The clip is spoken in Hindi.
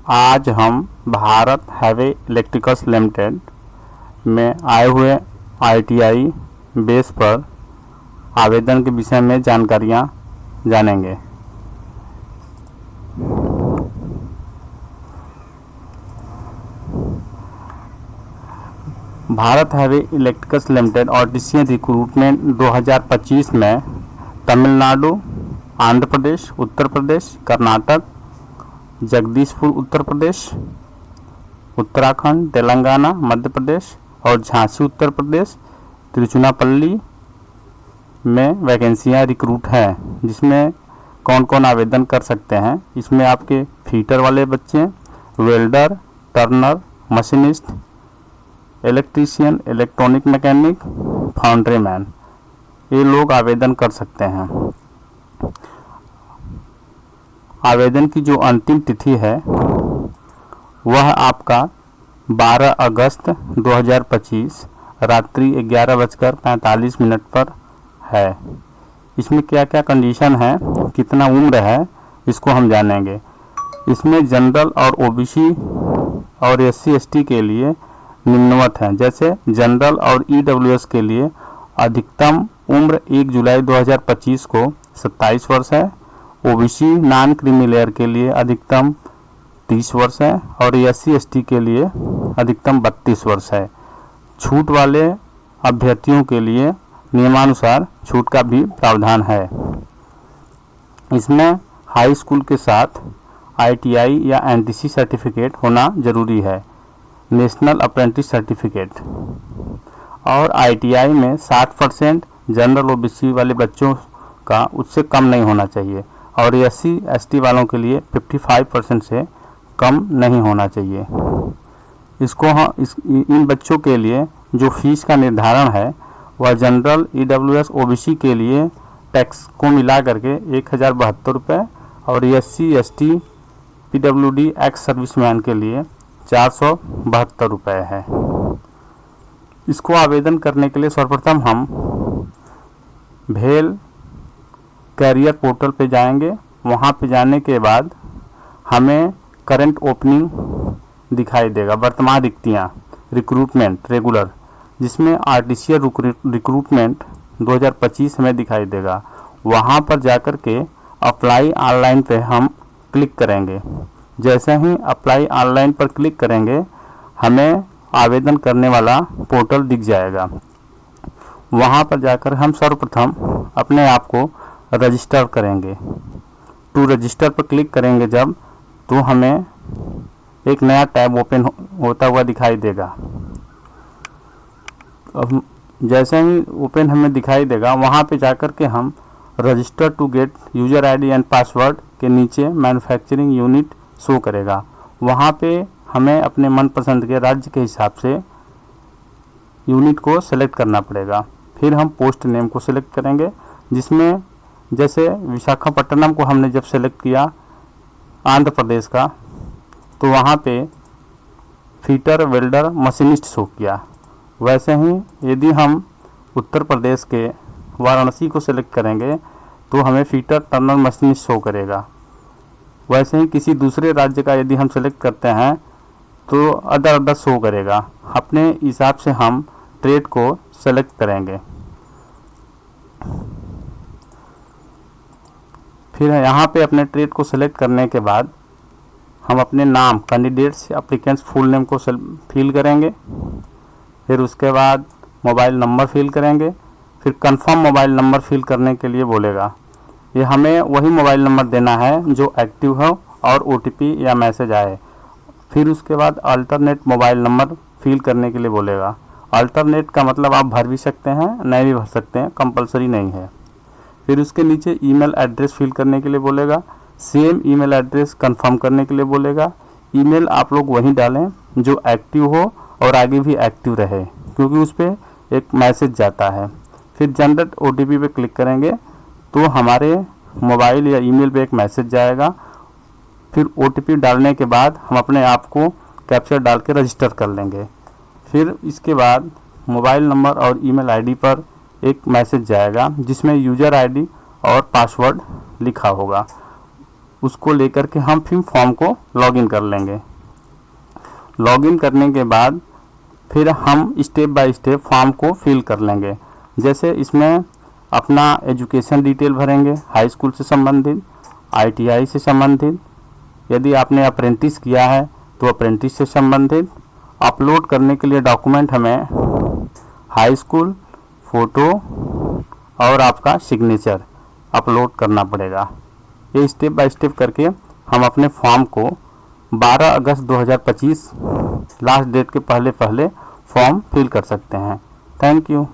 आज हम भारत हैवी इलेक्ट्रिकल्स लिमिटेड में आए हुए ITI बेस पर आवेदन के विषय में जानकारियाँ जानेंगे। Bharat heavy electricals limited audition recruitment 2025 में तमिलनाडु, आंध्र प्रदेश, उत्तर प्रदेश, कर्नाटक, जगदीशपुर उत्तर प्रदेश, उत्तराखंड, तेलंगाना, मध्य प्रदेश और झांसी उत्तर प्रदेश, तिरुचिरापल्ली में वैकेंसियां रिक्रूट हैं, जिसमें कौन कौन आवेदन कर सकते हैं। इसमें आपके फीटर वाले बच्चे, welder, Turner, machinist, electrician, electronic mechanic, foundry man, ये लोग आवेदन कर सकते हैं। आवेदन की जो अंतिम तिथि है वह आपका 12 अगस्त 2025 रात्रि 11:45 पर है। इसमें क्या क्या कंडीशन है, कितना उम्र है, इसको हम जानेंगे। इसमें जनरल और OBC और SC/ST के लिए निम्नवत हैं। जैसे जनरल और EWS के लिए अधिकतम उम्र 1 जुलाई 2025 को 27 वर्ष है। OBC नॉन क्रीमी लेयर के लिए अधिकतम 30 वर्ष है और SC/ST के लिए अधिकतम 32 वर्ष है। छूट वाले अभ्यर्थियों के लिए नियमानुसार छूट का भी प्रावधान है। इसमें हाई स्कूल के साथ ITI या NTC सर्टिफिकेट होना जरूरी है, नेशनल अप्रेंटिस सर्टिफिकेट। और ITI में 60% जनरल OBC वाले बच्चों का उससे कम नहीं होना चाहिए और SC/ST वालों के लिए 55% से कम नहीं होना चाहिए। इन बच्चों के लिए जो फीस का निर्धारण है वह जनरल, EWS, OBC के लिए टैक्स को मिला करके 1072 रुपये और SC/ST, PWD, एक्स सर्विसमैन के लिए 472 रुपये है। इसको आवेदन करने के लिए सर्वप्रथम हम भेल कैरियर पोर्टल पे जाएंगे। वहाँ पे जाने के बाद हमें करंट ओपनिंग दिखाई देगा, वर्तमान रिक्तियाँ, रिक्रूटमेंट रेगुलर, जिसमें आर्टिफिशियल रिक्रूटमेंट 2025 हमें दिखाई देगा। वहाँ पर जाकर के अप्लाई ऑनलाइन पे हम क्लिक करेंगे। जैसे ही अप्लाई ऑनलाइन पर क्लिक करेंगे हमें आवेदन करने वाला पोर्टल दिख जाएगा। वहाँ पर जाकर हम सर्वप्रथम अपने आप को रजिस्टर करेंगे। टू रजिस्टर पर क्लिक करेंगे जब, तो हमें एक नया टैब ओपन होता हुआ दिखाई देगा। अब जैसे ही ओपन हमें दिखाई देगा वहाँ पे जाकर के हम register to get user ID and password के नीचे मैन्युफैक्चरिंग यूनिट शो करेगा। वहाँ पे हमें अपने मनपसंद के राज्य के हिसाब से यूनिट को सेलेक्ट करना पड़ेगा। फिर हम पोस्ट नेम को सेलेक्ट करेंगे, जिसमें जैसे विशाखापट्टनम को हमने जब सेलेक्ट किया आंध्र प्रदेश का, तो वहाँ पे फीटर, वेल्डर, मशीनिस्ट शो किया। वैसे ही यदि हम उत्तर प्रदेश के वाराणसी को सेलेक्ट करेंगे तो हमें फीटर, टर्नर, मशीनिस्ट शो करेगा। वैसे ही किसी दूसरे राज्य का यदि हम सेलेक्ट करते हैं तो अदर शो करेगा। अपने हिसाब से हम ट्रेड को सेलेक्ट करेंगे। फिर यहाँ पे अपने ट्रेड को सेलेक्ट करने के बाद हम अपने नाम, कैंडिडेट्स, एप्लीकेंट्स फुल नेम को फिल करेंगे। फिर उसके बाद मोबाइल नंबर फिल करेंगे। फिर कंफर्म मोबाइल नंबर फिल करने के लिए बोलेगा। ये हमें वही मोबाइल नंबर देना है जो एक्टिव हो और OTP या मैसेज आए। फिर उसके बाद अल्टरनेट मोबाइल नंबर फिल करने के लिए बोलेगा। अल्टरनेट का मतलब आप भर भी सकते हैं, नहीं भी भर सकते हैं, कंपलसरी नहीं है। फिर उसके नीचे ईमेल एड्रेस फिल करने के लिए बोलेगा। सेम ईमेल एड्रेस कंफर्म करने के लिए बोलेगा। ईमेल आप लोग वही डालें जो एक्टिव हो और आगे भी एक्टिव रहे, क्योंकि उस पर एक मैसेज जाता है। फिर जनरेट OTP पे क्लिक करेंगे तो हमारे मोबाइल या ईमेल पे एक मैसेज जाएगा। फिर OTP डालने के बाद हम अपने आप को कैप्चर डाल के रजिस्टर कर लेंगे। फिर इसके बाद मोबाइल नंबर और ईमेल ID पर एक मैसेज जाएगा जिसमें यूजर ID और पासवर्ड लिखा होगा। उसको लेकर के हम फिर फॉर्म को लॉगिन कर लेंगे। लॉगिन करने के बाद फिर हम स्टेप बाय स्टेप फॉर्म को फिल कर लेंगे। जैसे इसमें अपना एजुकेशन डिटेल भरेंगे, हाई स्कूल से संबंधित, ITI से संबंधित, यदि आपने अप्रेंटिस किया है तो अप्रेंटिस से संबंधित। अपलोड करने के लिए डॉक्यूमेंट हमें हाई स्कूल, फ़ोटो और आपका सिग्नेचर अपलोड करना पड़ेगा। ये स्टेप बाय स्टेप करके हम अपने फॉर्म को 12 अगस्त 2025 लास्ट डेट के पहले फॉर्म फिल कर सकते हैं। Thank you.